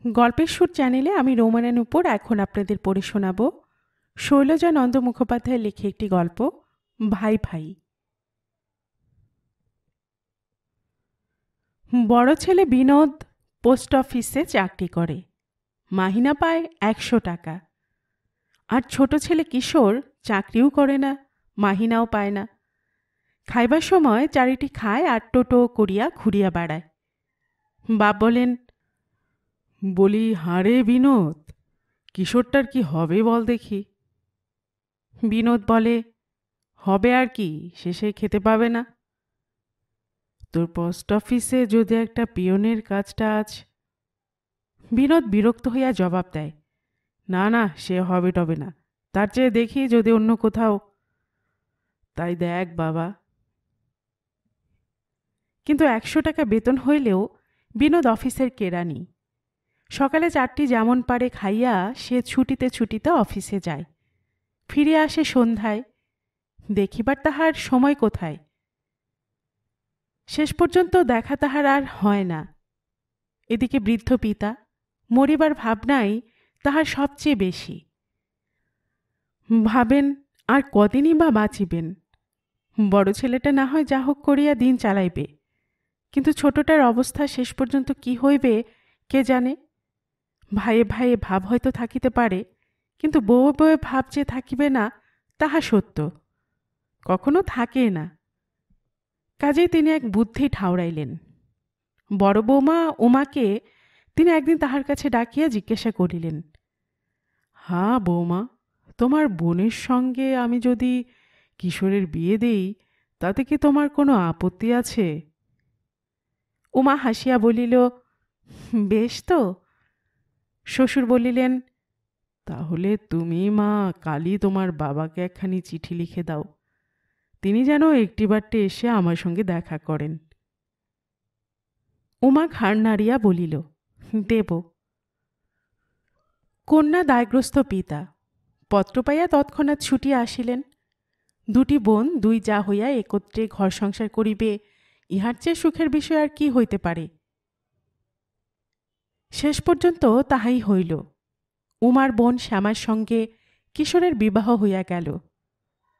গল্পের সুর চ্যানেলে আমি রোমানের উপর এখন আপনাদের পড়ে শোনাব শৈলজা নন্দ মুখোপাধ্যায়ের লেখা একটি গল্প, ভাই ভাই। বড় ছেলে বিনোদ পোস্ট অফিসে চাকরি করে, মাহিনা পায় 100 টাকা। আর ছোট ছেলে কিশোর চাকরিও করে না, মাহিনাও পায় না। খাইবার সময় চারিটি খায় আর টোটো করিয়া ঘুরিয়া বেড়ায়। বাপ বলেন, বলি হারে বিনোদ, কিশোরটার কি হবে বল দেখি। বিনোদ বলে, হবে আর কি, শেষে খেতে পাবে না। তোর পোস্ট অফিসে যদি একটা পিয়নের কাজটা আছে। বিনোদ বিরক্ত হইয়া জবাব দেয়, না না, সে হবে টবে না, তার চেয়ে দেখি যদি অন্য কোথাও। তাই দেখ বাবা। কিন্তু 100 টাকা বেতন হইলেও বিনোদ অফিসের কেরানি। সকালে 4টি যেমন পারে খাইয়া সে ছুটিতে ছুটিতে অফিসে যায়, ফিরে আসে সন্ধ্যায়। দেখিবার তাহার সময় কোথায়। শেষ পর্যন্ত দেখা তাহার আর হয় না। এদিকে বৃদ্ধ পিতা, মরিবার ভাবনাই তাহার সবচেয়ে বেশি। ভাবেন আর কদিনই বা বাঁচিবেন। বড় ছেলেটা না হয় যা হোক করিয়া দিন চালাইবে, কিন্তু ছোটটার অবস্থা শেষ পর্যন্ত কি হইবে কে জানে। ভাইয়ে ভাইয়ে ভাব হয়তো থাকিতে পারে, কিন্তু বউয়ে বউয়ে ভাব যে থাকিবে না তাহা সত্য, কখনো থাকে না। কাজেই তিনি এক বুদ্ধি ঠাউরাইলেন। বড় বৌমা উমাকে তিনি একদিন তাহার কাছে ডাকিয়া জিজ্ঞাসা করিলেন, হ্যাঁ বৌমা, তোমার বোনের সঙ্গে আমি যদি কিশোরের বিয়ে দেই, তাতে কি তোমার কোনো আপত্তি আছে? উমা হাসিয়া বলিল, বেশ তো। শ্বশুর বলিলেন, তাহলে তুমি মা কালই তোমার বাবাকে একখানি চিঠি লিখে দাও, তিনি যেন একটিবারটে এসে আমার সঙ্গে দেখা করেন। উমা ঘাড় নাড়িয়া বলিল, দেব। কন্যা দায়গ্রস্ত পিতা পত্র পাইয়া তৎক্ষণাৎ ছুটিয়া আসিলেন। দুটি বোন দুই যা হইয়া একত্রে ঘর সংসার করিবে, ইহার চেয়ে সুখের বিষয় আর কি হইতে পারে। শেষ পর্যন্ত তাহাই হইল। উমার বোন শ্যামার সঙ্গে কিশোরের বিবাহ হইয়া গেল।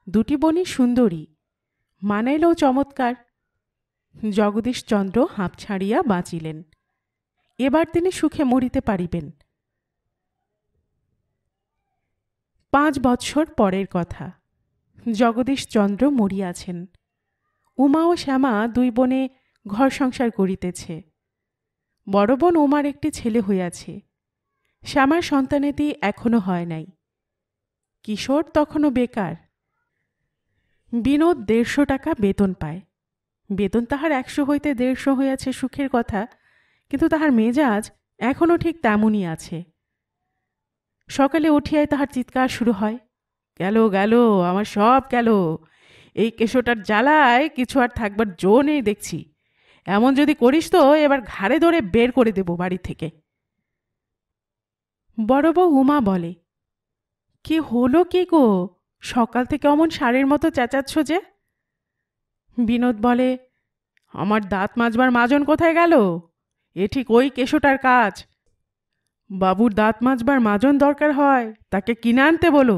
দুটি বোনই সুন্দরী, মানাইলেও চমৎকার। জগদীশচন্দ্র হাঁপ ছাড়িয়া বাঁচিলেন। এবার তিনি সুখে মরিতে পারিবেন। 5 বৎসর পরের কথা। জগদীশচন্দ্র মরিয়াছেন। উমা ও শ্যামা দুই বোনে ঘর সংসার করিতেছে। বড় বোন উমার একটি ছেলে হইয়াছে, শ্যামার সন্তানেতি এখনো হয় নাই। কিশোর তখনও বেকার। বিনোদ 150 টাকা বেতন পায়। বেতন তাহার 100 হইতে 150 হইয়াছে সুখের কথা, কিন্তু তাহার মেজাজ এখনও ঠিক তেমনই আছে। সকালে উঠিয়াই তাহার চিৎকার শুরু হয়, গেল গেল, আমার সব গেল, এই কেশোটার জ্বালায় কিছু আর থাকবার জো নেই দেখছি। এমন যদি করিস তো এবার ঘাড়ে ধরে বের করে দেব বাড়ি থেকে। বড় বউ উমা বলে, কি হলো কি গো, সকাল থেকে অমন ষাঁড়ের মতো চেঁচাচ্ছ যে? বিনোদ বলে, আমার দাঁত মাজবার মাজন কোথায় গেল? এ ঠিক ওই কেশোটার কাজ। বাবুর দাঁত মাজবার মাজন দরকার হয়, তাকে কিনে আনতে বলো।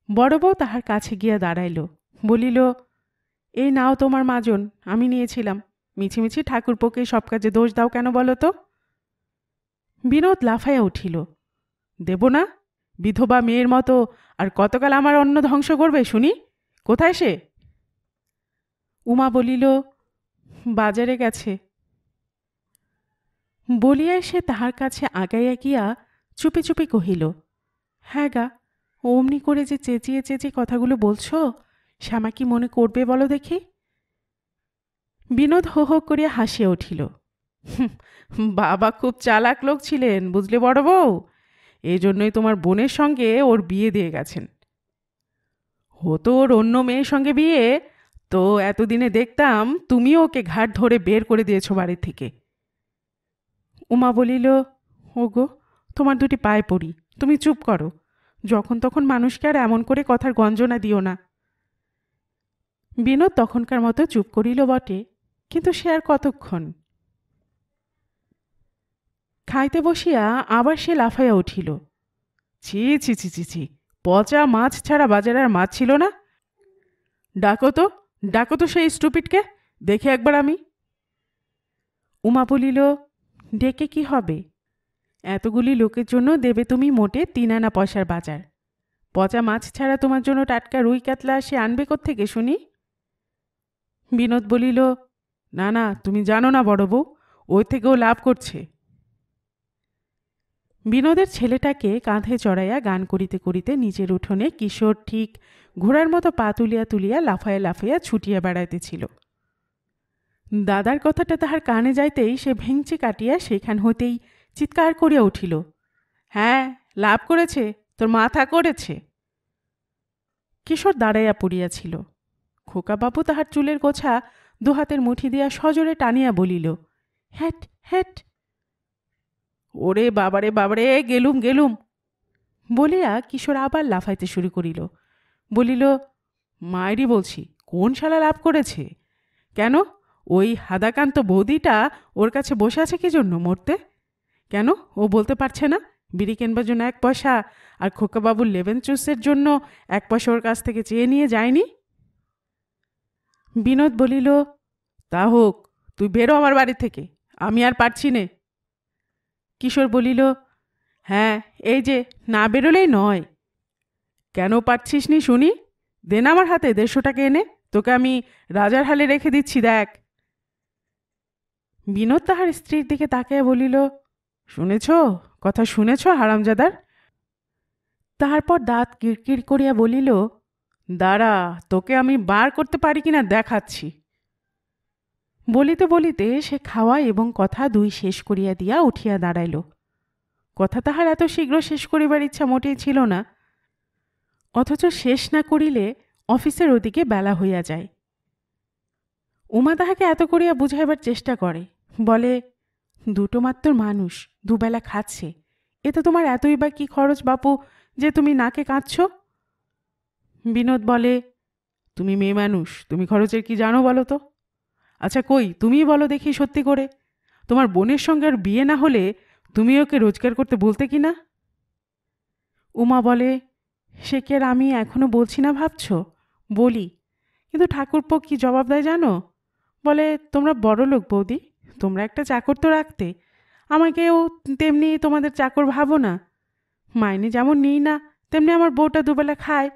বড় বউ তাহার কাছে গিয়া দাঁড়াইল, বলিল, এই নাও তোমার মাজন, আমি নিয়েছিলাম। মিছিমিছি ঠাকুরপোকে সব কাজে দোষ দাও কেন বলো তো? বিনোদ লাফাইয়া উঠিল, দেব না? বিধবা মেয়ের মতো আর কতকাল আমার অন্ন ধ্বংস করবে শুনি? কোথায় সে? উমা বলিল, বাজারে গেছে। বলিয়া সে তাহার কাছে আগাইয়া গিয়া চুপি চুপি কহিল, হ্যাঁ গা, অমনি করে যে চেঁচিয়ে চেঁচিয়ে কথাগুলো বলছো, শ্যামা কি মনে করবে বলো দেখি? বিনোদ হো হো করিয়া হাসিয়া উঠিল, বাবা খুব চালাক লোক ছিলেন বুঝলে বড় বউ, এই জন্যই তোমার বোনের সঙ্গে ওর বিয়ে দিয়ে গেছেন। হতো ওর অন্য মেয়ের সঙ্গে বিয়ে, তো এতদিনে দেখতাম তুমিও ওকে ঘাট ধরে বের করে দিয়েছ বাড়ি থেকে। উমা বলিল, ওগো, তোমার দুটি পায়ে পড়ি, তুমি চুপ করো। যখন তখন মানুষকে আর এমন করে কথার গঞ্জনা দিও না। বিনোদ তখনকার মতো চুপ করিল বটে, কিন্তু সে আর কতক্ষণ। খাইতে বসিয়া আবার সে লাফাইয়া উঠিল। ছি ছি ছি ছি ছি, পচা মাছ ছাড়া বাজারে আর মাছ ছিল না। ডাকো তো, ডাকো তো সেই স্টুপিডকে, দেখে একবার আমি। উমা বলিল, ডেকে কি হবে? এতগুলি লোকের জন্য দেবে তুমি মোটে 3 আনা পয়সার বাজার। পচা মাছ ছাড়া তোমার জন্য টাটকা রুই কাতলা সে আনবে কোত্থেকে শুনি? বিনোদ বলিল, না না, তুমি জানো না বড় বউ, ওই থেকেও লাভ করছে। বিনোদের ছেলেটাকে কাঁধে চড়াইয়া গান করিতে করিতে নিজের উঠোনে কিশোর ঠিক ঘোড়ার মতো পা তুলিয়া তুলিয়া লাফাইয়া লাফাইয়া ছুটিয়া বেড়াইতেছিল। দাদার কথাটা তাহার কানে যাইতেই সে ভেঙচি কাটিয়া সেখান হইতেই চিৎকার করিয়া উঠিল, হ্যাঁ, লাভ করেছে, তোর মাথা করেছে। কিশোর দাঁড়াইয়া পড়িয়াছিল। খোকাবাবু তাহার চুলের গোছা দুহাতের মুঠি দিয়া সজোরে টানিয়া বলিল, হ্যাট হ্যাট। ওরে বাবারে বাবারে, গেলুম গেলুম বলিয়া কিশোর আবার লাফাইতে শুরু করিল। বলিল, মায়েরই বলছি, কোন শালা লাভ করেছে? কেন, ওই হাদাকান্ত বৌদিটা ওর কাছে বসে আছে কি জন্য মরতে? কেন, ও বলতে পারছে না বিড়ি কেনবার জন্য 1 পয়সা আর খোকাবাবুর লেবেন চুসের জন্য 1 পয়সা ওর কাছ থেকে চেয়ে নিয়ে যায়নি? বিনোদ বলিল, তা হোক, তুই বেরো আমার বাড়ি থেকে, আমি আর পারছি নে। কিশোর বলিল, হ্যাঁ, এই যে না বেরোলেই নয়। কেন পারছিস নি শুনি? দেন আমার হাতে 150 টাকা এনে, তোকে আমি রাজার হালে রেখে দিচ্ছি, দেখ। বিনোদ তাহার স্ত্রীর দিকে তাকাইয়া বলিল, শুনেছ, কথা শুনেছ হারামজাদার? তারপর দাঁত কিরকির করিয়া বলিল, দাঁড়া, তোকে আমি বার করতে পারি কিনা দেখাচ্ছি। বলিতে বলিতে সে খাওয়া এবং কথা 2 শেষ করিয়া দিয়া উঠিয়া দাঁড়াইল। কথা তাহার এত শীঘ্র শেষ করিবার ইচ্ছা মোটেই ছিল না, অথচ শেষ না করিলে অফিসের ওদিকে বেলা হইয়া যায়। উমা তাহাকে এত করিয়া বুঝাইবার চেষ্টা করে, বলে, দুটো মাত্র মানুষ, দুবেলা খাচ্ছে, এতে তোমার এতই বা কি খরচ বাপু যে তুমি নাকে কাঁদছ? বিনোদ বলে, তুমি মেয়ে মানুষ, তুমি খরচের কি জানো বলো তো? আচ্ছা কই, তুমিই বলো দেখি সত্যি করে, তোমার বোনের সঙ্গে আর বিয়ে না হলে তুমি ওকে রোজগার করতে বলতে কি না? উমা বলে, সে কি আর আমি এখনো বলছি না ভাবছ? বলি, কিন্তু ঠাকুরপো কি জবাব দেয় জানো? বলে, তোমরা বড় লোক বৌদি, তোমরা একটা চাকর তো রাখতে, আমাকেও তেমনি তোমাদের চাকর ভাবো না। মাইনে যেমন নিই না, তেমনি আমার বউটা দুবেলা খায়,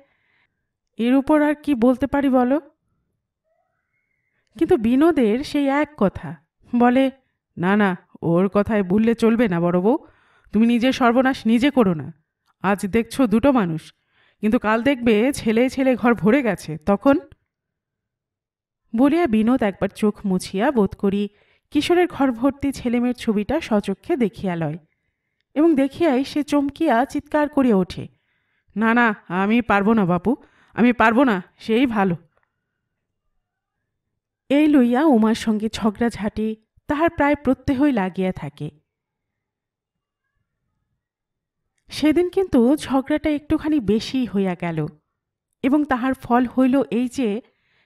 এর উপর আর কি বলতে পারি বলো? কিন্তু বিনোদের সেই এক কথা, বলে, না না, ওর কথায় ভুললে চলবে না বড় বউ, তুমি নিজের সর্বনাশ নিজে করো না। আজ দেখছো দুটো মানুষ, কিন্তু কাল দেখবে ছেলে ছেলে ঘর ভরে গেছে, তখন? বলিয়া বিনোদ একবার চোখ মুছিয়া বোধ করি কিশোরের ঘর ভর্তি ছেলেমেয়ের ছবিটা সচক্ষে দেখিয়া লয়, এবং দেখিয়াই সে চমকিয়া চিৎকার করিয়া ওঠে, না না, আমি পারবো না বাপু, আমি পারবো না, সেই ভালো। এই লইয়া উমার সঙ্গে ঝগড়াঝাঁটি তাহার প্রায় প্রত্যহই লাগিয়া থাকে। সেদিন কিন্তু ঝগড়াটা একটুখানি বেশি হইয়া গেল, এবং তাহার ফল হইল এই যে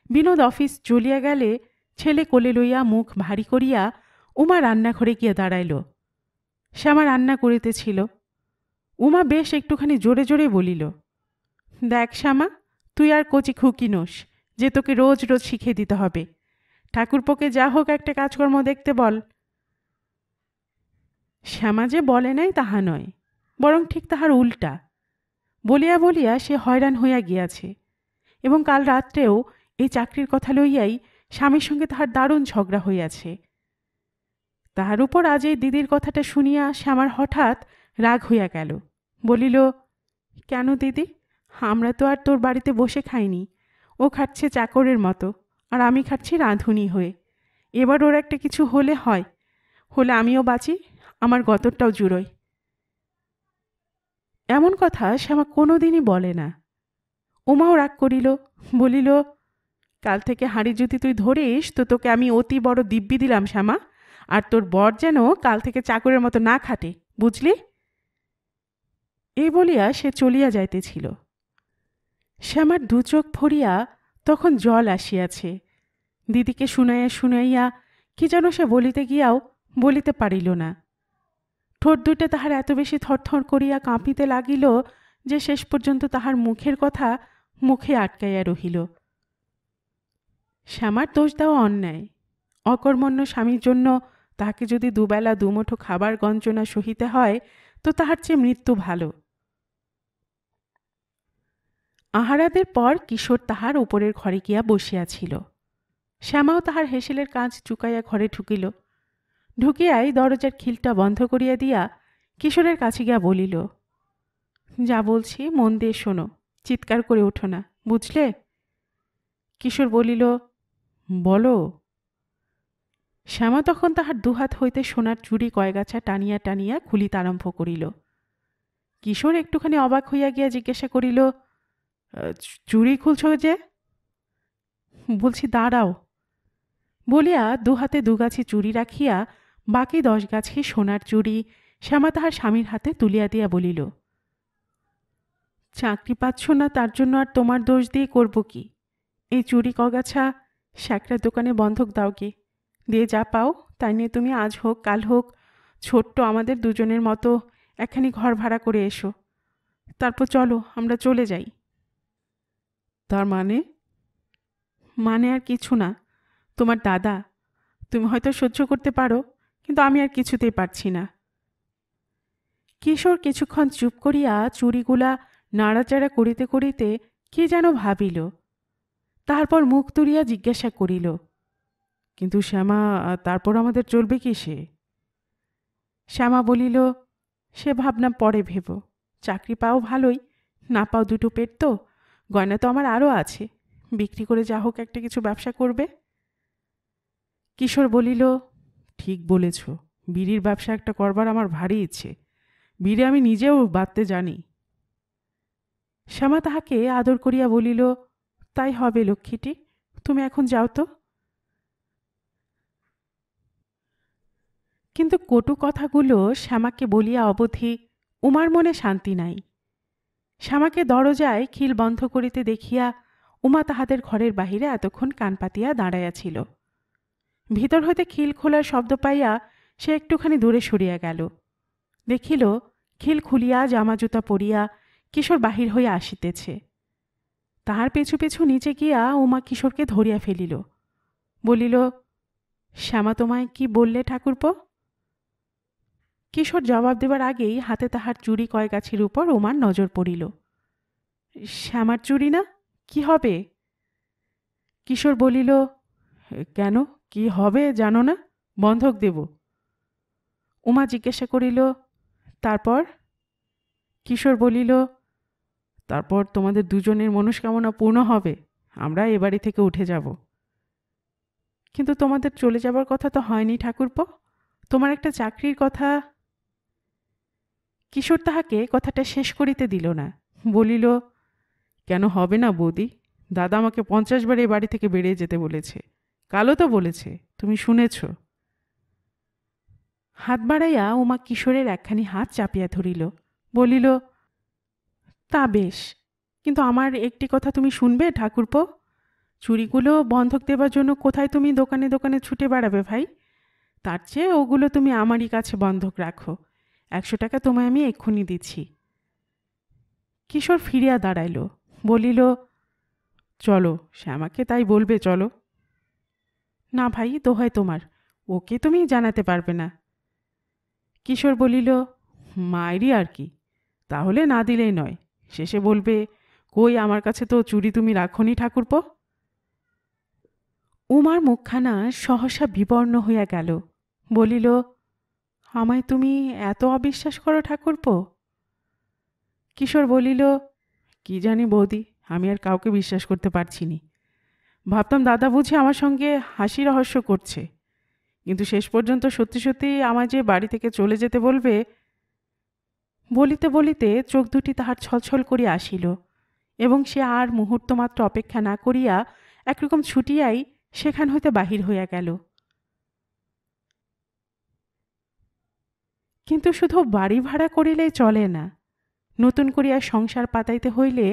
বিনোদ অফিস চলিয়া গেলে ছেলে কোলে লইয়া মুখ ভারী করিয়া উমা রান্নাঘরে গিয়া দাঁড়াইল। শ্যামা রান্না করিতেছিল। উমা বেশ একটুখানি জোরে জোরে বলিল, দেখ শ্যামা, তুই আর কচি খুকি নোস যে তোকে রোজ রোজ শিখিয়ে দিতে হবে। ঠাকুরপোকে যা হোক একটা কাজকর্ম দেখতে বল। শ্যামা যে বলে নাই তাহা নয়, বরং ঠিক তাহার উল্টা। বলিয়া বলিয়া সে হয়রান হইয়া গিয়াছে, এবং কাল রাত্রেও এই চাকরির কথা লইয়াই স্বামীর সঙ্গে তাহার দারুণ ঝগড়া হইয়াছে। তাহার উপর আজ এই দিদির কথাটা শুনিয়া শ্যামার হঠাৎ রাগ হইয়া গেল। বলিল, কেন দিদি, আমরা তো আর তোর বাড়িতে বসে খাইনি, ও খাচ্ছে চাকরের মতো, আর আমি খাচ্ছি রাঁধুনি হয়ে। এবার ওর একটা কিছু হলে হয়, হলে আমিও বাঁচি, আমার গতরটাও জুড়োয়। এমন কথা শ্যামা কোনো দিনই বলে না। উমাও রাগ করিল, বলিল, কাল থেকে হাঁড়ি যদি তুই ধরিস তো তোকে আমি অতি বড় দিব্যি দিলাম শ্যামা, আর তোর বর যেন কাল থেকে চাকরের মতো না খাটে, বুঝলি? এই বলিয়া সে চলিয়া যাইতেছিল। শ্যামার 2 চোখ ভরিয়া তখন জল আসিয়াছে। দিদিকে শুনাইয়া শুনাইয়া কি যেন সে বলিতে গিয়াও বলিতে পারিল না। ঠোঁট দুইটা তাহার এত বেশি থরথর করিয়া কাঁপিতে লাগিল যে শেষ পর্যন্ত তাহার মুখের কথা মুখে আটকাইয়া রহিল। শ্যামার দোষ দেওয়া অন্যায়। অকর্মণ্য স্বামীর জন্য তাহাকে যদি দুবেলা দুমুঠো খাবার গঞ্জনা সহিতে হয় তো তাহার চেয়ে মৃত্যু ভালো। আহারাদের পর কিশোর তাহার উপরের ঘরে গিয়া বসিয়াছিল। শ্যামাও তাহার হেসেলের কাঁচ চুকাইয়া ঘরে ঢুকিল। ঢুকিয়াই দরজার খিলটা বন্ধ করিয়া দিয়া কিশোরের কাছে গিয়া বলিল, যা বলছি মন দিয়ে শোনো, চিৎকার করে ওঠো না, বুঝলে? কিশোর বলিল, বলো। শ্যামা তখন তাহার দুহাত হইতে সোনার চুড়ি কয়গাছা টানিয়া টানিয়া খুলিতে আরম্ভ করিল। কিশোর একটুখানি অবাক হইয়া গিয়া জিজ্ঞাসা করিল, চুড়ি খুলছ যে? বলছি দাঁড়াও। বলিয়া দুহাতে দুগাছি চুড়ি রাখিয়া বাকি 10 গাছি সোনার চুড়ি শ্যামা তাহার স্বামীর হাতে তুলিয়া দিয়া বলিল, চাকরি পাচ্ছ না তার জন্য আর তোমার দোষ দিয়ে করব কি? এই চুড়ি কগাছা শ্যাকরার দোকানে বন্ধক দাও গে, দিয়ে যা পাও তাই নিয়ে তুমি আজ হোক কাল হোক ছোট্ট আমাদের দুজনের মতো একখানি ঘর ভাড়া করে এসো। তারপর চলো আমরা চলে যাই। তার মানে? মানে আর কিছু না। তোমার দাদা, তুমি হয়তো সহ্য করতে পারো, কিন্তু আমি আর কিছুতেই পারছি না। কিশোর কিছুক্ষণ চুপ করিয়া চুড়িগুলা নাড়াচাড়া করিতে করিতে কি যেন ভাবিল। তারপর মুখ তুলিয়া জিজ্ঞাসা করিল, কিন্তু শ্যামা, তারপর আমাদের চলবে কি সে? শ্যামা বলিল, সে ভাবনা পরে ভেব। চাকরি পাও ভালোই, না পাও দুটো পেট তো, গয়না তো আমার আরও আছে, বিক্রি করে যা হোক একটা কিছু ব্যবসা করবে। কিশোর বলিল, ঠিক বলেছ, বিড়ির ব্যবসা একটা করবার আমার ভারী ইচ্ছে। বিড়ি আমি নিজেও বাঁধতে জানি। শ্যামা তাহাকে আদর করিয়া বলিল, তাই হবে লক্ষ্মীটি, তুমি এখন যাও তো। কিন্তু কটু কথাগুলো শ্যামাকে বলিয়া অবধি উমার মনে শান্তি নাই। শ্যামাকে দরজায় খিল বন্ধ করিতে দেখিয়া উমা তাহাদের ঘরের বাহিরে এতক্ষণ কান পাতিয়া দাঁড়াইয়াছিল। ভিতর হইতে খিল খোলার শব্দ পাইয়া সে একটুখানি দূরে সরিয়া গেল। দেখিল খিল খুলিয়া জামা জুতা পরিয়া কিশোর বাহির হইয়া আসিতেছে। তাহার পিছু পিছু নিচে গিয়া উমা কিশোরকে ধরিয়া ফেলিল। বলিল, শ্যামা তোমায় কি বললে ঠাকুরপো? কিশোর জবাব দেবার আগেই হাতে তাহার চুড়ি কয়গাছির উপর উমার নজর পড়িল। শ্যামার চুড়ি না, কি হবে? কিশোর বলিল, কেন, কি হবে জানো না? বন্ধক দেব। উমা জিজ্ঞাসা করিল, তারপর? কিশোর বলিল, তারপর তোমাদের দুজনের মনস্কামনা পূর্ণ হবে, আমরা এ বাড়ি থেকে উঠে যাব। কিন্তু তোমাদের চলে যাবার কথা তো হয়নি ঠাকুরপো, তোমার একটা চাকরির কথা। কিশোর তাহাকে কথাটা শেষ করিতে দিল না। বলিল, কেন হবে না বৌদি? দাদা আমাকে 50 বার এ বাড়ি থেকে বেরিয়ে যেতে বলেছে, কালও তো বলেছে, তুমি শুনেছ। হাত বাড়াইয়া উমা কিশোরের একখানি হাত চাপিয়া ধরিল। বলিল, তা বেশ, কিন্তু আমার একটি কথা তুমি শুনবে ঠাকুরপো? চুড়িগুলো বন্ধক দেবার জন্য কোথায় তুমি দোকানে দোকানে ছুটে বেড়াবে ভাই? তার চেয়ে ওগুলো তুমি আমারই কাছে বন্ধক রাখো। 100 টাকা তোমায় আমি এক্ষুনি দিচ্ছি। কিশোর ফিরিয়া দাঁড়াইল। বলিল, চলো, শ্যামাকে তাই বলবে, চলো। না ভাই, দোহাই তোমার, ওকে তুমি জানাতে পারবে না। কিশোর বলিল, মায়েরই আর কি, তাহলে না দিলেই নয়। শেষে বলবে, কই আমার কাছে তো চুড়ি তুমি রাখোনি ঠাকুরপো। উমার মুখখানা সহসা বিবর্ণ হইয়া গেল। বলিল, আমায় তুমি এত অবিশ্বাস করো ঠাকুরপো? কিশোর বলিল, কি জানি বৌদি, আমি আর কাউকে বিশ্বাস করতে পারছি নি। ভাবতাম দাদা বুঝি আমার সঙ্গে হাসি রহস্য করছে, কিন্তু শেষ পর্যন্ত সত্যি সত্যি আমায় যে বাড়ি থেকে চলে যেতে বলবে। বলিতে বলিতে চোখ দুটি তাহার ছলছল করিয়া আসিল, এবং সে আর মুহূর্ত মাত্র অপেক্ষা না করিয়া একরকম ছুটিয়াই সেখান হইতে বাহির হইয়া গেল। কিন্তু শুধু বাড়ি ভাড়া করিলেই চলে না, নতুন করিয়া সংসার পাতাইতে হইলে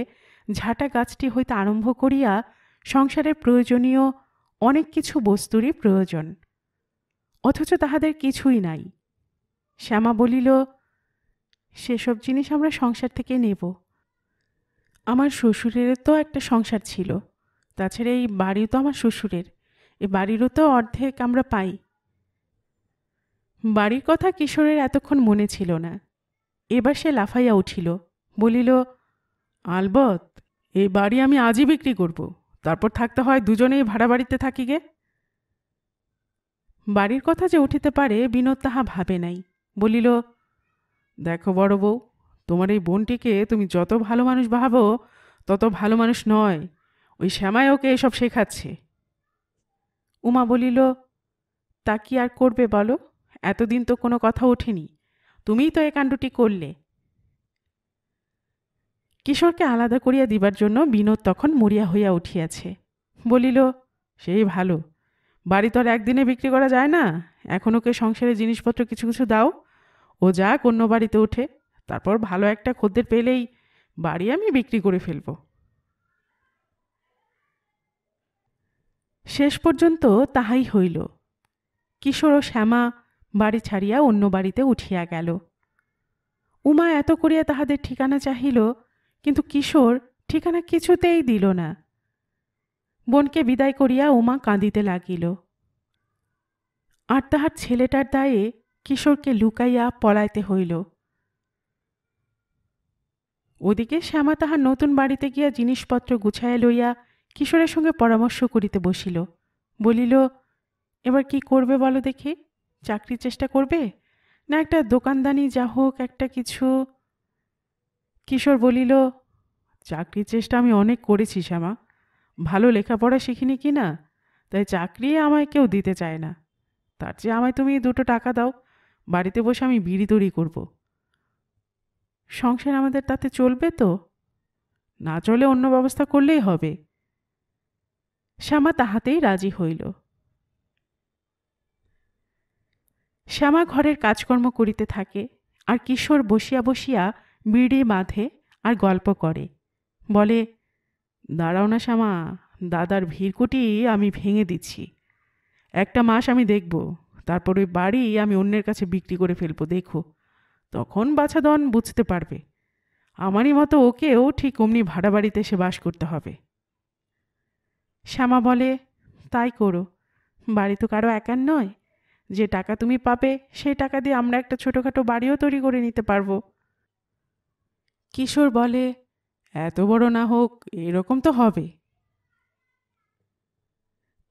ঝাঁটা গাছটি হইতে আরম্ভ করিয়া সংসারের প্রয়োজনীয় অনেক কিছু বস্তুরই প্রয়োজন, অথচ তাহাদের কিছুই নাই। শ্যামা বলিল, সেসব জিনিস আমরা সংসার থেকে নেব। আমার শ্বশুরেরও তো একটা সংসার ছিল, তাছাড়া এই বাড়িও তো আমার শ্বশুরের, এ বাড়িরও তো অর্ধেক আমরা পাই। বাড়ির কথা কিশোরের এতক্ষণ মনে ছিল না। এবার সে লাফাইয়া উঠিল, বলিল, আলবৎ, এই বাড়ি আমি আজই বিক্রি করব, তারপর থাকতে হয় দুজনেই ভাড়া বাড়িতে থাকি গে। বাড়ির কথা যে উঠিতে পারে বিনোদ তাহা ভাবে নাই। বলিল, দেখো বড় বউ, তোমার এই বোনটিকে তুমি যত ভালো মানুষ ভাবো তত ভালো মানুষ নয়। ওই শ্যামাই ওকে এসব শেখাচ্ছে। উমা বলিল, তা কি আর করবে বলো, এতদিন তো কোনো কথা ওঠেনি, তুমিই তো এ কাণ্ডটি করলে। কিশোরকে আলাদা করিয়া দিবার জন্য বিনোদ তখন মরিয়া হইয়া উঠিয়াছে। বলিল, সেই ভালো, বাড়ি তো আর একদিনে বিক্রি করা যায় না, এখন ওকে সংসারের জিনিসপত্র কিছু কিছু দাও, ও যাক অন্য বাড়িতে ওঠে, তারপর ভালো একটা খদ্দের পেলেই বাড়ি আমি বিক্রি করে ফেলব। শেষ পর্যন্ত তাহাই হইল। কিশোর ও শ্যামা বাড়ি ছাড়িয়া অন্য বাড়িতে উঠিয়া গেল। উমা এত করিয়া তাহাদের ঠিকানা চাহিল, কিন্তু কিশোর ঠিকানা কিছুতেই দিল না। বোনকে বিদায় করিয়া উমা কাঁদিতে লাগিল। আর তাহার ছেলেটার দায়ে কিশোরকে লুকাইয়া পলাইতে হইল। ওদিকে শ্যামা তাহার নতুন বাড়িতে গিয়া জিনিসপত্র গুছাইয়া লইয়া কিশোরের সঙ্গে পরামর্শ করিতে বসিল। বলিল, এবার কি করবে বলো দেখি, চাকরির চেষ্টা করবে, না একটা দোকানদানি যা হোক একটা কিছু? কিশোর বলিল, চাকরির চেষ্টা আমি অনেক করেছি শ্যামা, ভালো লেখাপড়া শিখিনি কি না, তাই চাকরি আমায় কেউ দিতে চায় না। তার চেয়ে আমায় তুমি দুটো টাকা দাও, বাড়িতে বসে আমি বিড়ি তৈরি করব। সংসার আমাদের তাতে চলবে তো? না চলে অন্য ব্যবস্থা করলেই হবে। শ্যামা তাহাতেই রাজি হইল। শ্যামা ঘরের কাজকর্ম করিতে থাকে, আর কিশোর বসিয়া বসিয়া বিড়ি বাঁধে আর গল্প করে। বলে, দাঁড়াও না শ্যামা, দাদার ভিড়কুটি আমি ভেঙে দিচ্ছি, একটা মাস আমি দেখব, তারপর ওই বাড়ি আমি অন্যের কাছে বিক্রি করে ফেলবো, দেখো, তখন বাছাধন বুঝতে পারবে। আমারই মতো ওকেও ঠিক অমনি ভাড়া বাড়িতে এসে বাস করতে হবে। শ্যামা বলে, তাই করো, বাড়ি তো কারো একার নয়, যে টাকা তুমি পাবে সেই টাকা দিয়ে আমরা একটা ছোটোখাটো বাড়িও তৈরি করে নিতে পারবো। কিশোর বলে, এত বড় না হোক, এরকম তো হবে।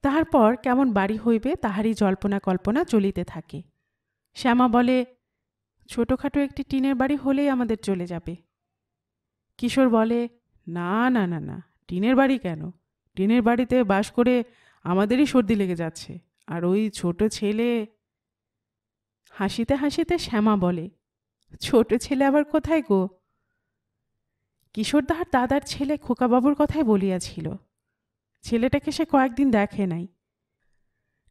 তাহার পর কেমন বাড়ি হইবে তাহারই জল্পনা কল্পনা চলিতে থাকে। শ্যামা বলে, ছোটোখাটো একটি টিনের বাড়ি হলেই আমাদের চলে যাবে। কিশোর বলে, না না না না, টিনের বাড়ি কেন, টিনের বাড়িতে বাস করে আমাদেরই সর্দি লেগে যাচ্ছে, আর ওই ছোট ছেলে। হাসিতে হাসিতে শ্যামা বলে, ছোট ছেলে আবার কোথায় গো? কিশোর তাহার দাদার ছেলে খোকাবাবুর কথাই বলিয়াছিল। ছেলেটাকে সে কয়েকদিন দেখে নাই,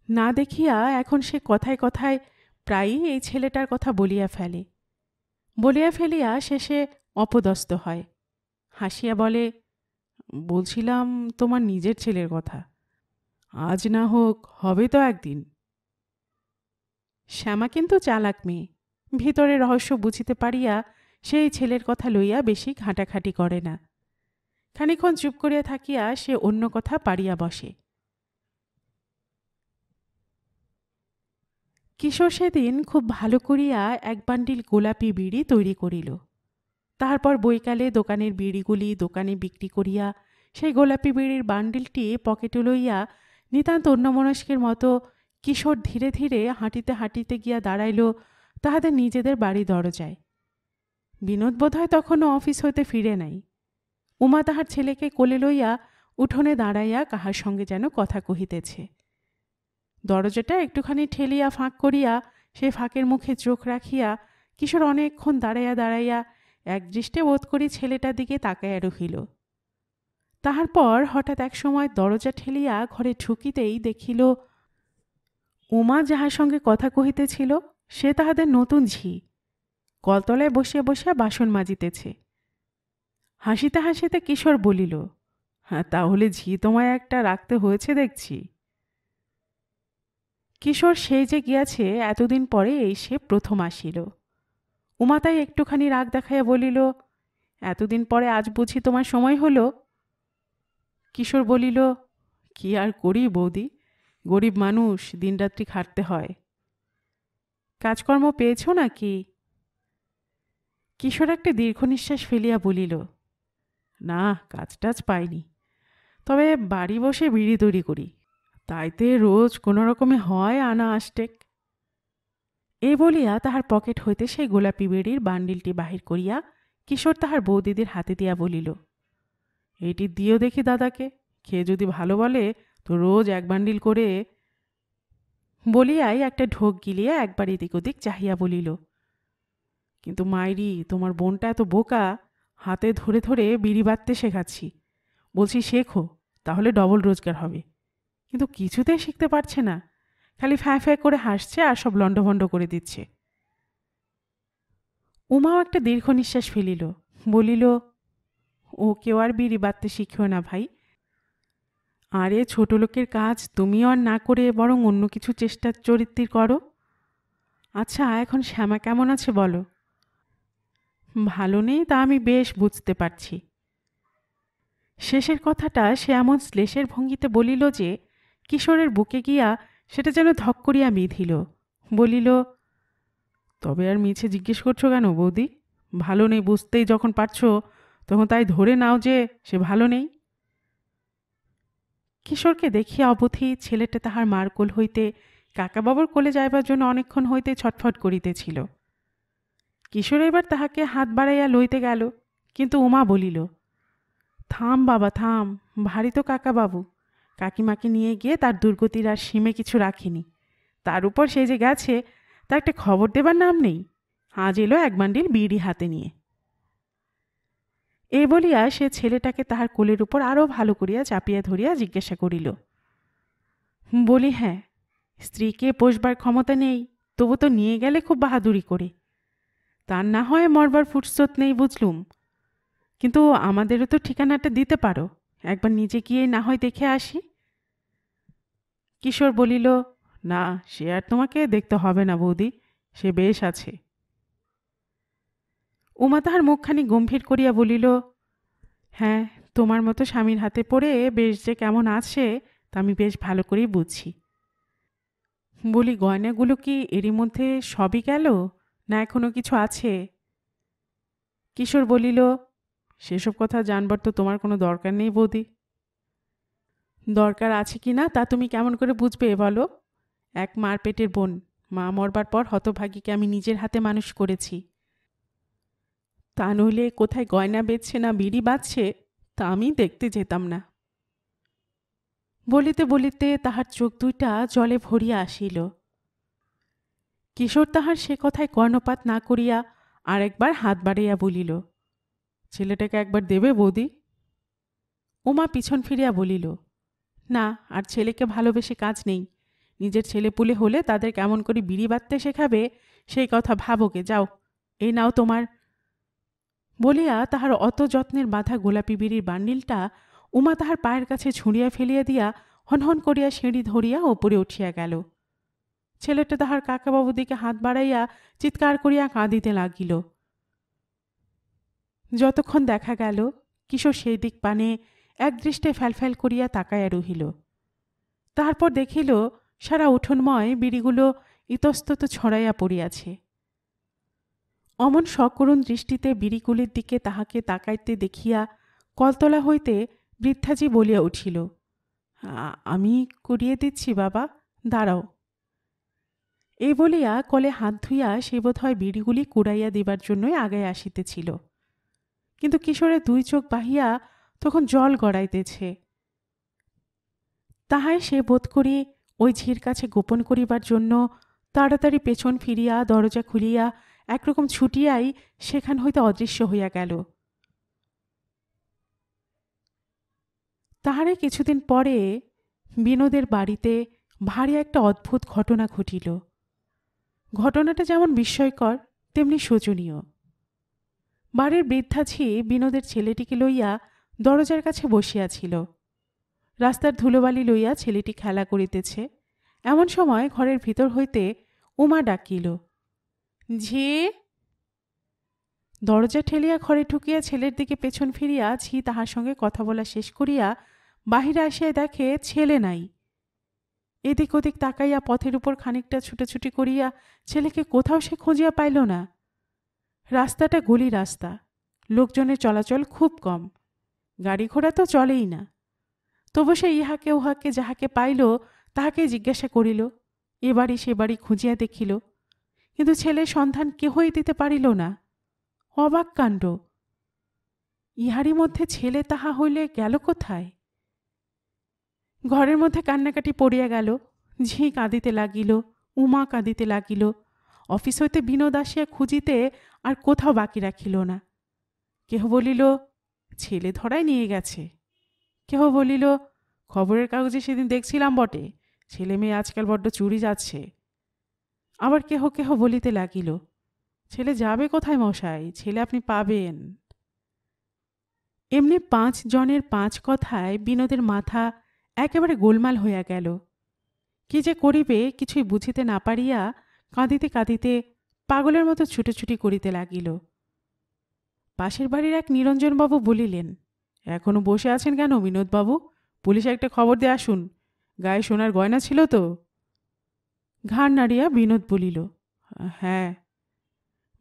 না দেখিয়া এখন সে কথায় কথায় প্রায়ই এই ছেলেটার কথা বলিয়া ফেলে। বলিয়া ফেলিয়া শেষে অপদস্থ হয়। হাসিয়া বলে, বলছিলাম তোমার নিজের ছেলের কথা, আজ না হোক হবে তো একদিন। শ্যামা কিন্তু চালাক মেয়ে, ভিতরে রহস্য বুঝিতে পারিয়া সেই ছেলের কথা লইয়া বেশি ঘাঁটাঘাঁটি করে না। খানিক্ষণ চুপ করিয়া থাকিয়া সে অন্য কথা পাড়িয়া বসে। কিশোর সেদিন খুব ভালো করিয়া এক বান্ডিল গোলাপি বিড়ি তৈরি করিল। তারপর বৈকালে দোকানের বিড়িগুলি দোকানে বিক্রি করিয়া সেই গোলাপি বিড়ির বান্ডিলটি পকেটে লইয়া নিতান্ত অন্যমনস্কের মতো কিশোর ধীরে ধীরে হাঁটিতে হাঁটিতে গিয়া দাঁড়াইল তাহাদের নিজেদের বাড়ি দরজায়। বিনোদ বোধহয় তখনও অফিস হইতে ফিরে নাই। উমা তাহার ছেলেকে কোলে লইয়া উঠোনে দাঁড়াইয়া কাহার সঙ্গে যেন কথা কহিতেছে। দরজাটা একটুখানি ঠেলিয়া ফাঁক করিয়া সে ফাঁকের মুখে চোখ রাখিয়া কিশোর অনেকক্ষণ দাঁড়াইয়া দাঁড়াইয়া একদৃষ্টে বোধ করি ছেলেটার দিকে তাকাইয়া রহিল। তাহার পর হঠাৎ এক সময় দরজা ঠেলিয়া ঘরে ঢুকিতেই দেখিল উমা যাহার সঙ্গে কথা কহিতেছিল সে তাহাদের নতুন ঝি, কলতলায় বসিয়া বসিয়া বাসন মাজিতেছে। হাসিতে হাসিতে কিশোর বলিল, হ্যাঁ, তাহলে ঝি তোমায় একটা রাখতে হয়েছে দেখছি। কিশোর সেই যে গিয়াছে এতদিন পরে এই সে প্রথম আসিল। উমা তাই একটুখানি রাগ দেখাইয়া বলিল, এতদিন পরে আজ বুঝি তোমার সময় হলো? কিশোর বলিল, কি আর করি বৌদি, গরিব মানুষ, দিনরাত্রি খাটতে হয়। কাজকর্ম পেয়েছ নাকি? কিশোর একটা দীর্ঘ নিঃশ্বাস ফেলিয়া বলিল, না, কাজ টাজ পাইনি, তবে বাড়ি বসে বিড়ি তৈরি করি, তাইতে রোজ কোনো রকমে হয় আনা আষ্টেক। এই বলিয়া তাহার পকেট হইতে সেই গোলাপি বিড়ির বান্ডিলটি বাহির করিয়া কিশোর তাহার বৌদিদির হাতে দিয়া বলিল, এইটি দিও দেখি দাদাকে, খেয়ে যদি ভালো বলে তো রোজ এক বান্ডিল করে। বলিয়াই একটা ঢোক গিলিয়া একবার এদিক ওদিক চাহিয়া বলিল, কিন্তু মাইরি, তোমার বোনটা এত বোকা, হাতে ধরে ধরে বিড়ি বাঁধতে শেখাচ্ছি, বলছি শেখো, তাহলে ডবল রোজগার হবে, কিন্তু কিছুতেই শিখতে পারছে না, খালি ফ্যাঁ ফ্যাঁ করে হাসছে আর সব লণ্ডভণ্ড করে দিচ্ছে। উমাও একটা দীর্ঘ নিঃশ্বাস ফেলিল, বলিল, ও কেউ আর বিড়ি বাঁধতে শিখিও না ভাই, আরে ছোট লোকের কাজ তুমিও আর না করে বরং অন্য কিছু চেষ্টার চরিত্র করো। আচ্ছা, এখন শ্যামা কেমন আছে বলো? ভালো নেই তা আমি বেশ বুঝতে পারছি। শেষের কথাটা সে এমন শ্লেষের ভঙ্গিতে বলিল যে কিশোরের বুকে গিয়া সেটা যেন ধক করিয়া বিঁধিল। বলিল, তবে আর মিছে জিজ্ঞেস করছো কেন বৌদি? ভালো নেই বুঝতেই যখন পারছো, তখন তাই ধরে নাও যে সে ভালো নেই। কিশোরকে দেখিয়া অবধি ছেলেটা তাহার মার কোল হইতে কাকাবাবুর কোলে যাইবার জন্য অনেকক্ষণ হইতে ছটফট করিতেছিল। কিশোর এবার তাহাকে হাত বাড়াইয়া লইতে গেল, কিন্তু উমা বলিল, থাম বাবা থাম, ভারী তো কাকাবাবু, কাকিমাকে নিয়ে গিয়ে তার দুর্গতির আর সীমে কিছু রাখিনি, তার উপর সে যে গেছে তার একটা খবর দেবার নাম নেই, আজ এলো এক বান্ডিল বিড়ি হাতে নিয়ে। এই বলিয়া সে ছেলেটাকে তাহার কোলের উপর আরও ভালো করিয়া চাপিয়া ধরিয়া জিজ্ঞাসা করিল, বলি, হ্যাঁ, স্ত্রীকে পোষবার ক্ষমতা নেই, তবু তো নিয়ে গেলে খুব বাহাদুরি করে, তার না হয় মরবার ফুরসত নেই বুঝলুম, কিন্তু আমাদেরও তো ঠিকানাটা দিতে পারো, একবার নিজে গিয়ে না হয় দেখে আসি। কিশোর বলিল, না, সে আর তোমাকে দেখতে হবে না বৌদি, সে বেশ আছে। উমা তাহার মুখখানি গম্ভীর করিয়া বলিল, হ্যাঁ, তোমার মতো স্বামীর হাতে পড়ে বেশ যে কেমন আছে তা আমি বেশ ভালো করেই বুঝছি। বলি, গয়নাগুলো কি এরই মধ্যে সবই গেল, না এখনো কিছু আছে? কিশোর বলিল, সেসব কথা জানবার তো তোমার কোনো দরকার নেই বৌদি। দরকার আছে কি না তা তুমি কেমন করে বুঝবে বলো? এক মার পেটের বোন, মা মরবার পর হতভাগীকে আমি নিজের হাতে মানুষ করেছি, তা নইলে কোথায় গয়না বেচছে না বিড়ি বাঁধছে তা আমি দেখতে যেতাম না। বলিতে বলিতে তাহার চোখ দুইটা জলে ভরিয়া আসিল। কিশোর তাহার সে কথায় কর্ণপাত না করিয়া আর একবার হাত বাড়াইয়া বলিল, ছেলেটাকে একবার দেবে বৌদি? উমা পিছন ফিরিয়া বলিল, না, আর ছেলেকে ভালোবেসে কাজ নেই, নিজের ছেলেপুলে হলে তাদের কেমন করে বিড়ি বাঁধতে শেখাবে সেই কথা ভাবোগে, যাও, এই নাও তোমার। বলিয়া তাহার অত যত্নের বাঁধা গোলাপি বিড়ির বান্ডিলটা উমা তাহার পায়ের কাছে ছুঁড়িয়া ফেলিয়া দিয়া হনহন করিয়া সিঁড়ি ধরিয়া ওপরে উঠিয়া গেল। ছেলেটা তাহার কাকাবাবুর দিকে হাত বাড়াইয়া চিৎকার করিয়া কাঁদিতে লাগিল। যতক্ষণ দেখা গেল কিশোর সেই দিক পানে একদৃষ্টে ফ্যালফ্যাল করিয়া তাকাইয়া রহিল। তারপর দেখিল সারা উঠোনময় বিড়িগুলো ইতস্তত ছড়াইয়া পড়িয়াছে। অমন সকরুণ দৃষ্টিতে বিড়িগুলির দিকে তাহাকে তাকাইতে দেখিয়া কলতলা হইতে বৃদ্ধাজি বলিয়া উঠিল, আমি কুড়িয়ে দিচ্ছি বাবা, দাঁড়াও। এই বলিয়া কলে হাত ধুইয়া সে বোধ হয় বিড়িগুলি কুড়াইয়া দিবার জন্যই আগায় আসিতেছিল, কিন্তু কিশোরের দুই চোখ বাহিয়া তখন জল গড়াইতেছে। তাহাই সে বোধ করি ওই ঝির কাছে গোপন করিবার জন্য তাড়াতাড়ি পেছন ফিরিয়া দরজা খুলিয়া একরকম ছুটিয়াই সেখান হইতে অদৃশ্য হইয়া গেল। তাহারে কিছুদিন পরে বিনোদের বাড়িতে ভারী একটা অদ্ভুত ঘটনা ঘটিল। ঘটনাটা যেমন বিস্ময়কর তেমনি শোচনীয়। বাড়ির বৃদ্ধাঝি বিনোদের ছেলেটিকে লইয়া দরজার কাছে বসিয়াছিল। রাস্তার ধুলোবালি লইয়া ছেলেটি খেলা করিতেছে, এমন সময় ঘরের ভিতর হইতে উমা ডাকিল, ঝি। দরজা ঠেলিয়া ঘরে ঢুকিয়া ছেলের দিকে পেছন ফিরিয়া ঝি তাহার সঙ্গে কথা বলা শেষ করিয়া বাহিরে আসিয়া দেখে ছেলে নাই। এদিক ওদিক তাকাইয়া পথের উপর খানিকটা ছুটাছুটি করিয়া ছেলেকে কোথাও সে খুঁজিয়া পাইল না। রাস্তাটা গলি রাস্তা, লোকজনের চলাচল খুব কম, গাড়ি ঘোড়া তো চলেই না। তবু সে ইহাকে উহাকে যাহাকে পাইল তাহাকে জিজ্ঞাসা করিল, এ বাড়ি সে বাড়ি খুঁজিয়া দেখিল, কিন্তু ছেলের সন্ধান কেহই দিতে পারিল না। অবাক কাণ্ড! ইহারই মধ্যে ছেলে তাহা হইলে গেল কোথায়? ঘরের মধ্যে কান্নাকাটি পড়িয়া গেল। ঝি কাঁদিতে লাগিল, উমা কাঁদিতে লাগিল। অফিস হইতে বিনোদ আসিয়া খুঁজিতে আর কোথাও বাকি রাখিল না। কেহ বলিল, ছেলে ধরাই নিয়ে গেছে। কেহ বলিল, খবরের কাগজে সেদিন দেখছিলাম বটে, ছেলে মেয়ে আজকাল বড্ড চুরি যাচ্ছে। আবার কেহ কেহ বলিতে লাগিল, ছেলে যাবে কোথায় মশাই, ছেলে আপনি পাবেন। এমনি 5 জনের 5 কথায় বিনোদের মাথা একেবারে গোলমাল হইয়া গেল। কি যে করিবে কিছুই বুঝিতে না পারিয়া কাঁদিতে কাঁদিতে পাগলের মতো ছুটোছুটি করিতে লাগিল। পাশের বাড়ির এক নিরঞ্জনবাবু বলিলেন, এখনো বসে আছেন কেন বিনোদবাবু? পুলিশে একটা খবর দিয়ে আসুন, গায়ে সোনার গয়না ছিল তো? ঘাড় নাড়িয়া বিনোদ বলিল, হ্যাঁ।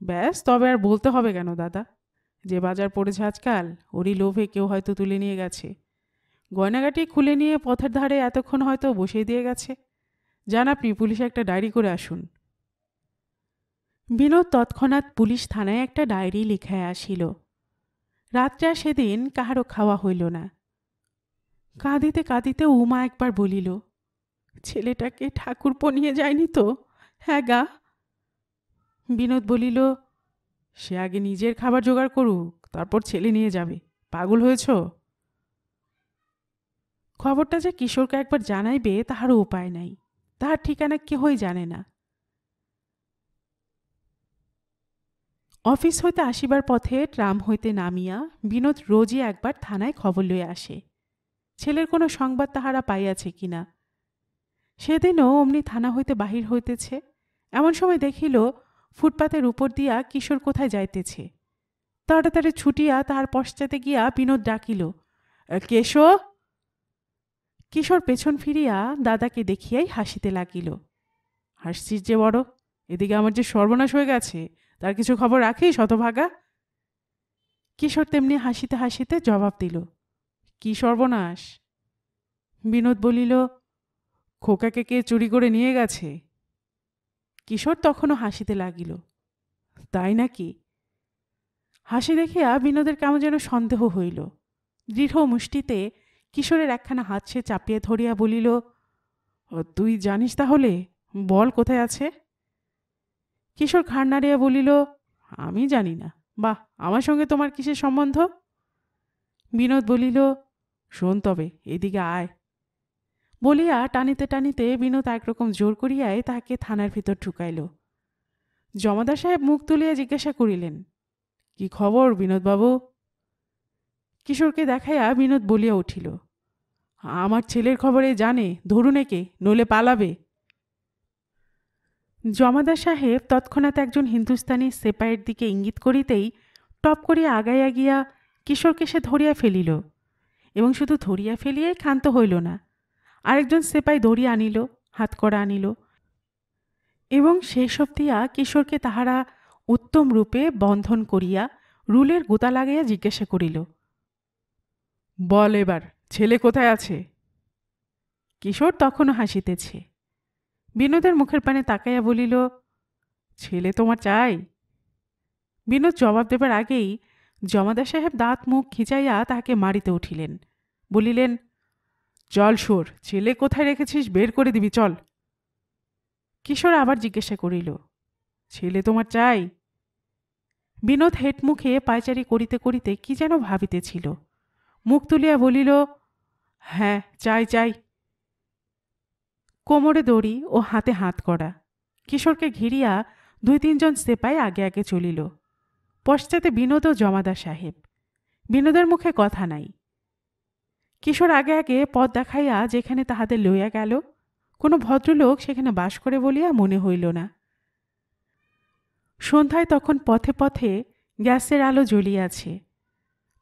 ব্যাস, তবে আর বলতে হবে কেন দাদা, যে বাজার পড়েছে আজকাল, ওরই লোভে কেউ হয়তো তুলে নিয়ে গেছে। গয়নাগাটি খুলে নিয়ে পথের ধারে এতক্ষণ হয়তো বসিয়ে দিয়ে গেছে। যান আপনি পুলিশে একটা ডায়েরি করে আসুন। বিনোদ তৎক্ষণাৎ পুলিশ থানায় একটা ডায়েরি লিখায় আসিল। রাত্রে আর সেদিন কাহারও খাওয়া হইল না। কাঁদিতে কাঁদিতে উমা একবার বলিল, ছেলেটাকে ঠাকুরপো নিয়ে যায়নি তো? হ্যাঁ গা। বিনোদ বলিল, সে আগে নিজের খাবার জোগাড় করুক, তারপর ছেলে নিয়ে যাবে। পাগল হয়েছ? খবরটা যে কিশোরকে একবার জানাইবে তাহারও উপায় নাই, তাহার ঠিকানা কেহই জানে না। অফিস হইতে আসিবার পথে ট্রাম হইতে নামিয়া বিনোদ রোজই একবার থানায় খবর লইয়া আসে, ছেলের কোনো সংবাদ তাহারা পাইয়াছে কিনা। সেদিনও অমনি থানা হইতে বাহির হইতেছে, এমন সময় দেখিল ফুটপাতের উপর দিয়া কিশোর কোথায় যাইতেছে। তাড়াতাড়ি ছুটিয়া তাহার পশ্চাতে গিয়া বিনোদ ডাকিল, কেশো। কিশোর পেছন ফিরিয়া দাদাকে দেখিয়াই হাসিতে লাগিল। হাসছিস যে বড়, এদিকে আমার যে সর্বনাশ হয়ে গেছে তার কিছু খবর রাখিস হতভাগা? কিশোর তেমনি হাসিতে হাসিতে জবাব দিল, কি সর্বনাশ? বিনোদ বলিল, খোকাকে কে চুরি করে নিয়ে গেছে। কিশোর তখনও হাসিতে লাগিল, তাই নাকি? হাসি দেখিয়া বিনোদের কেমন যেন সন্দেহ হইল। দৃঢ় মুষ্টিতে কিশোরের একখানা হাত সে চাপিয়ে ধরিয়া বলিল, তুই জানিস তাহলে? বল কোথায় আছে। কিশোর ঘাড় নাড়িয়া বলিল, আমি জানি না। বাহ, আমার সঙ্গে তোমার কিসের সম্বন্ধ? বিনোদ বলিল, শোন তবে, এদিকে আয়। বলিয়া টানিতে টানিতে বিনোদ একরকম জোর করিয়াই তাহাকে থানার ভিতর ঢুকাইল। জমাদার সাহেব মুখ তুলিয়া জিজ্ঞাসা করিলেন, কি খবর বিনোদবাবু? কিশোরকে দেখাইয়া বিনোদ বলিয়া উঠিল, আমার ছেলের খবরে জানে, ধরুন একে, নইলে পালাবে। জমাদার সাহেব তৎক্ষণাৎ একজন হিন্দুস্তানি সেপাইয়ের দিকে ইঙ্গিত করিতেই টপ করিয়া আগাইয়া গিয়া কিশোরকে সে ধরিয়া ফেলিল, এবং শুধু ধরিয়া ফেলিয়াই ক্ষান্ত হইল না, আরেকজন সেপাই দড়ি আনিল, হাতকড়া আনিল, এবং সেসব দিয়া কিশোরকে তাহারা উত্তম রূপে বন্ধন করিয়া রুলের গোতা লাগাইয়া জিজ্ঞাসা করিল, বল এবার, ছেলে কোথায় আছে? কিশোর তখনও হাসিতেছে। বিনোদের মুখের পানে তাকাইয়া বলিল, ছেলে তোমার চাই? বিনোদ জবাব দেবার আগেই জমাদার সাহেব দাঁত মুখ খিচাইয়া তাহাকে মারিতে উঠিলেন। বলিলেন, চল সোর, ছেলে কোথায় রেখেছিস বের করে দিবি, চল। কিশোর আবার জিজ্ঞাসা করিল, ছেলে তোমার চাই? বিনোদ হেট মুখে পায়চারি করিতে করিতে কি যেন ভাবিতেছিল, মুখ তুলিয়া বলিল, হ্যাঁ চাই চাই। কোমরে দড়ি ও হাতে হাত করা। কিশোরকে ঘিরিয়া 2-3 জন সেপাই আগে আগে চলিল, পশ্চাতে বিনোদ ও জমাদার সাহেব। বিনোদের মুখে কথা নাই। কিশোর আগে আগে পথ দেখাইয়া যেখানে তাহাদের লইয়া গেল, কোনো ভদ্রলোক সেখানে বাস করে বলিয়া মনে হইল না। সন্ধ্যায় তখন পথে পথে গ্যাসের আলো জ্বলিয়াছে।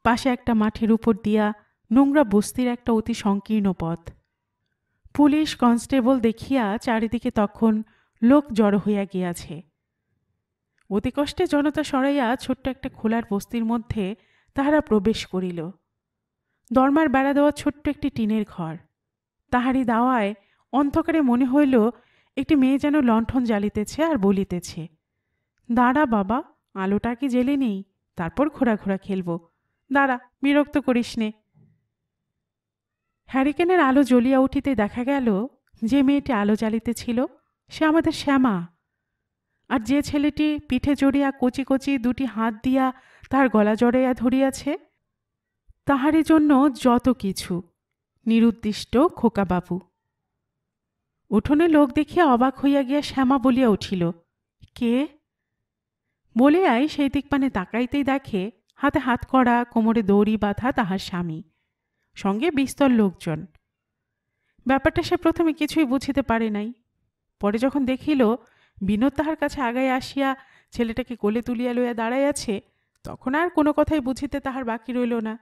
পাশে একটা মাঠের উপর দিয়া নোংরা বস্তির একটা অতি সংকীর্ণ পথ। পুলিশ কনস্টেবল দেখিয়া চারিদিকে তখন লোক জড়ো হইয়া গিয়াছে। অতি কষ্টে জনতা সরাইয়া ছোট্ট একটা খোলার বস্তির মধ্যে তাহারা প্রবেশ করিল। দরমার বেড়া দেওয়া ছোট্ট একটি টিনের ঘর। তাহারই দাওয়ায় অন্ধকারে মনে হইল একটি মেয়ে যেন লণ্ঠন জ্বালিতেছে আর বলিতেছে, দাঁড়া বাবা, আলোটা কি জ্বেলে নেই, তারপর ঘোরা খেলব, দাঁড়া, বিরক্ত করিস নে। হ্যারিকেনের আলো জ্বলিয়া উঠিতে দেখা গেল যে মেয়েটি আলো জ্বালিতেছিল সে আমাদের শ্যামা। আর যে ছেলেটি পিঠে জড়িয়া কচি কচি দুটি হাত দিয়া তার গলা জড়াইয়া ধরিয়াছে, তাহারই জন্য যত কিছু, নিরুদ্দিষ্ট খোকাবাবু। উঠোনে লোক দেখিয়া অবাক হইয়া গিয়া শ্যামা বলিয়া উঠিল, কে? বলিয়াই সেই দিক পানে তাকাইতেই দেখে হাতে হাত করা, কোমরে দড়ি বাঁধা তাহার স্বামী, সঙ্গে বিস্তর লোকজন। ব্যাপারটা সে প্রথমে কিছুই বুঝিতে পারে নাই। পরে যখন দেখিল বিনোদ তাহার কাছে আগায় আসিয়া ছেলেটাকে কোলে তুলিয়া লইয়া দাঁড়াইয়াছে, তখন আর কোনো কথাই বুঝিতে তাহার বাকি রইল না।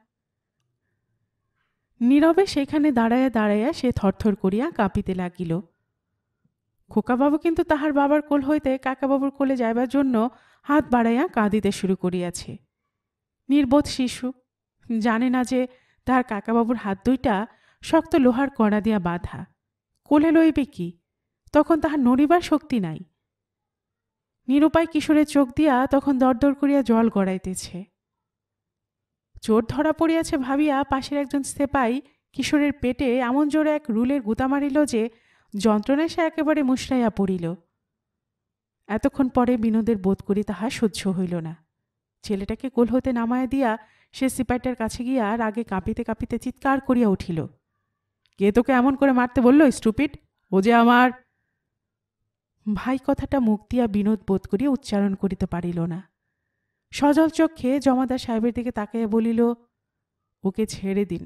নীরবে সেখানে দাঁড়াইয়া দাঁড়াইয়া সে থরথর করিয়া কাঁপিতে লাগিল। খোকাবাবু কিন্তু তাহার বাবার কোল হইতে কাকাবাবুর কোলে যাইবার জন্য হাত বাড়াইয়া কাঁদিতে শুরু করিয়াছে। নির্বোধ শিশু, জানে না যে তাহার কাকাবাবুর হাত দুইটা শক্ত লোহার কড়া দিয়া বাঁধা, কোলে লইবে কি, তখন তাহার নড়িবার শক্তি নাই। নিরুপায় কিশোরের চোখ দিয়া তখন দরদর করিয়া জল গড়াইতেছে। চোর ধরা পড়িয়াছে ভাবিয়া পাশের একজন সেপাই কিশোরের পেটে এমন জোরে এক রুলের গুতা মারিল যে যন্ত্রণায় সে একেবারে মুশড়াইয়া পড়িল। এতক্ষণ পরে বিনোদের বোধ করি তাহা সহ্য হইল না। ছেলেটাকে কোল হইতে নামাইয়া দিয়া সে সিপাইটার কাছে গিয়া রাগে কাঁপিতে কাঁপিতে চিৎকার করিয়া উঠিল, কে তোকে এমন করে মারতে বলল স্টুপিড? ও যে আমার ভাই। কথাটা মুখ দিয়া বিনোদ বোধ করিয়া উচ্চারণ করিতে পারিল না। সজল চক্ষে জমাদার সাহেবের দিকে তাকাইয়া বলিল, ওকে ছেড়ে দিন।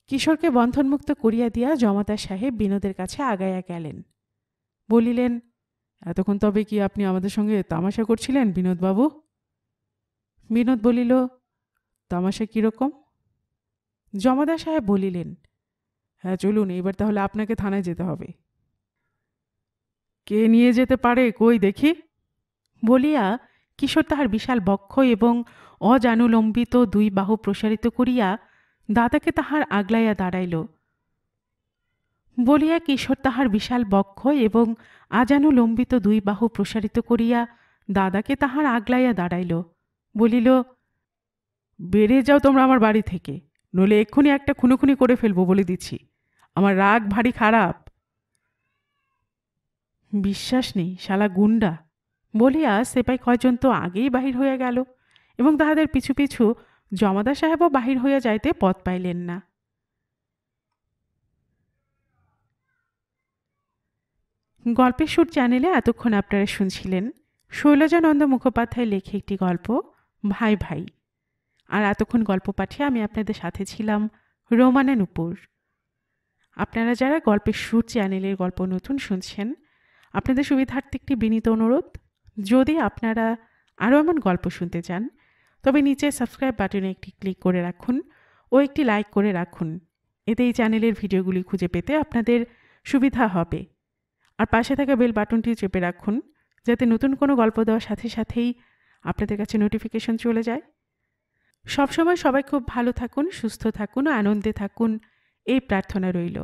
কিশোরকে বন্ধনমুক্ত করিয়া দিয়া জমাদার সাহেব বিনোদের কাছে আগাইয়া গেলেন। বলিলেন, এতক্ষণ তবে কি আপনি আমাদের সঙ্গে তামাশা করছিলেন বিনোদবাবু? বিনোদ বলিল, তামাশা কিরকম? জমাদার সাহেব বলিলেন, হ্যাঁ চলুন, এবার তাহলে আপনাকে থানায় যেতে হবে। কে নিয়ে যেতে পারে কই দেখি? বলিয়া কিশোর তাহার বিশাল বক্ষ এবং অজানুলম্বিত দুই বাহু প্রসারিত করিয়া দাদাকে তাহার আগলাইয়া দাঁড়াইল। বলিয়া কিশোর তাহার বিশাল বক্ষ এবং আজানুলম্বিত দুই বাহু প্রসারিত করিয়া দাদাকে তাহার আগলাইয়া দাঁড়াইল। বলিল, বেরিয়ে যাও তোমরা আমার বাড়ি থেকে, নইলে এক্ষুনি একটা খুনোখুনি করে ফেলবো বলে দিচ্ছি। আমার রাগ ভারী খারাপ। বিশ্বাস নেই, শালা গুন্ডা। বলিয়া সেপাই কয়জন তো আগেই বাহির হইয়া গেল এবং তাহাদের পিছু পিছু জমাদার সাহেবও বাহির হইয়া যাইতে পথ পাইলেন না। গল্পের সুর চ্যানেলে এতক্ষণ আপনারা শুনছিলেন শৈলজানন্দ মুখোপাধ্যায় লেখে একটি গল্প, ভাই ভাই। আর এতক্ষণ গল্প পাঠিয়ে আমি আপনাদের সাথে ছিলাম রোমানা নূপুর। আপনারা যারা গল্পের সুর চ্যানেলের গল্প নতুন শুনছেন, আপনাদের সুবিধার্থে একটি বিনীত অনুরোধ, যদি আপনারা আরও এমন গল্প শুনতে চান তবে নিচে সাবস্ক্রাইব বাটনে একটি ক্লিক করে রাখুন ও একটি লাইক করে রাখুন। এতে এই চ্যানেলের ভিডিওগুলি খুঁজে পেতে আপনাদের সুবিধা হবে। আর পাশে থাকা বেল বাটনটি চেপে রাখুন যাতে নতুন কোনো গল্প দেওয়ার সাথে সাথেই আপনাদের কাছে নোটিফিকেশন চলে যায়। সবসময় সবাই খুব ভালো থাকুন, সুস্থ থাকুন ও আনন্দে থাকুন, এই প্রার্থনা রইল।